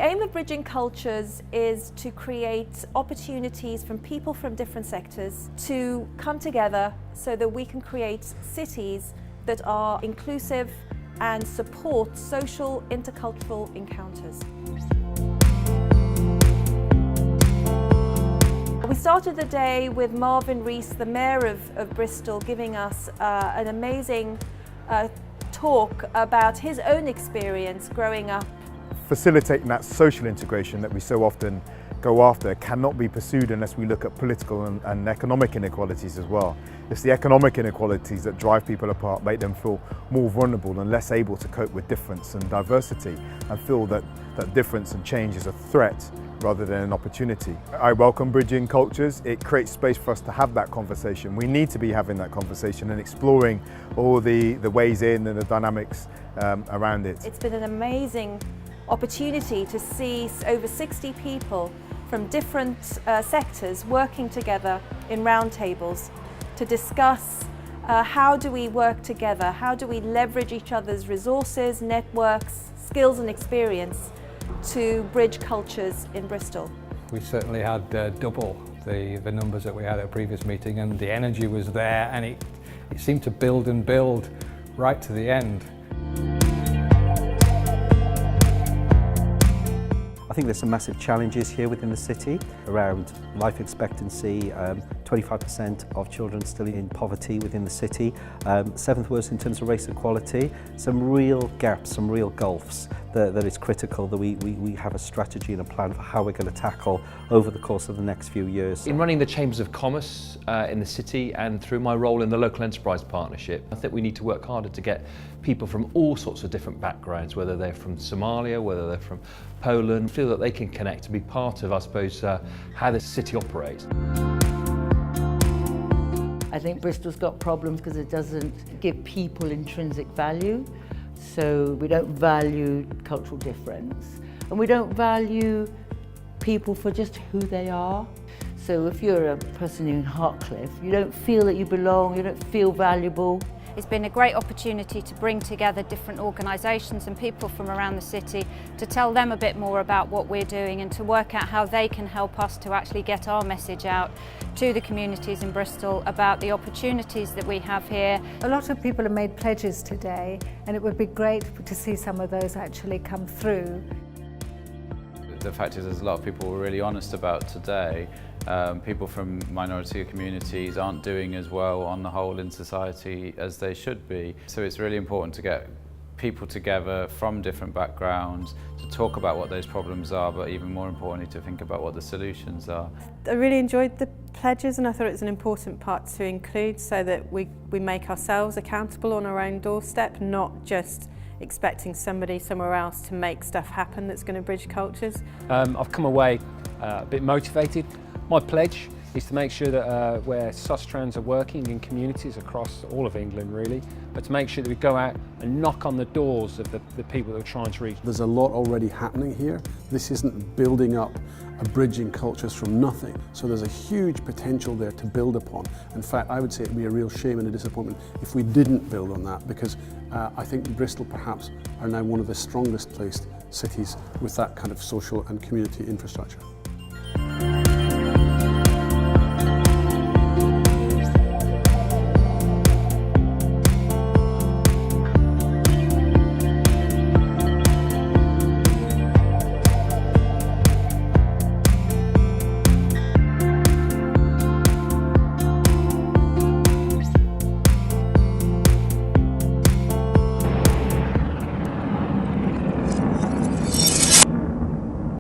aim of Bridging Cultures is to create opportunities from people from different sectors to come together so that we can create cities that are inclusive and support social intercultural encounters. We started the day with Marvin Rees, the Mayor of Bristol, giving us an amazing talk about his own experience growing up. Facilitating that social integration that we so often go after cannot be pursued unless we look at political and economic inequalities as well. It's the economic inequalities that drive people apart, make them feel more vulnerable and less able to cope with difference and diversity, and feel that difference and change is a threat rather than an opportunity. I welcome Bridging Cultures. It creates space for us to have that conversation. We need to be having that conversation and exploring all the ways in and the dynamics around it. It's been an amazing opportunity to see over 60 people from different sectors working together in roundtables to discuss how do we work together, how do we leverage each other's resources, networks, skills and experience to bridge cultures in Bristol. We certainly had double the numbers that we had at a previous meeting, and the energy was there, and it seemed to build and build right to the end. I think there's some massive challenges here within the city around life expectancy, 25% of children still in poverty within the city, seventh worst in terms of race equality, some real gaps, some real gulfs that it's critical that we have a strategy and a plan for how we're going to tackle over the course of the next few years. In running the Chambers of Commerce in the city and through my role in the Local Enterprise Partnership, I think we need to work harder to get people from all sorts of different backgrounds, whether they're from Somalia, whether they're from Poland, feel that they can connect and be part of, I suppose, how the city operates. I think Bristol's got problems because it doesn't give people intrinsic value. So we don't value cultural difference, and we don't value people for just who they are. So if you're a person in Hartcliffe, you don't feel that you belong, you don't feel valuable. It's been a great opportunity to bring together different organisations and people from around the city to tell them a bit more about what we're doing and to work out how they can help us to actually get our message out to the communities in Bristol about the opportunities that we have here. A lot of people have made pledges today, and it would be great to see some of those actually come through. The fact is there's a lot of people we're really honest about today. People from minority communities aren't doing as well on the whole in society as they should be. So it's really important to get people together from different backgrounds to talk about what those problems are, but even more importantly to think about what the solutions are. I really enjoyed the pledges, and I thought it was an important part to include so that we make ourselves accountable on our own doorstep, not just expecting somebody somewhere else to make stuff happen that's going to bridge cultures. I've come away a bit motivated. My pledge is to make sure that where sus-trans are working in communities across all of England really, but to make sure that we go out and knock on the doors of the people that we're trying to reach. There's a lot already happening here. This isn't building up a bridging cultures from nothing. So there's a huge potential there to build upon. In fact, I would say it would be a real shame and a disappointment if we didn't build on that, because I think Bristol perhaps are now one of the strongest placed cities with that kind of social and community infrastructure.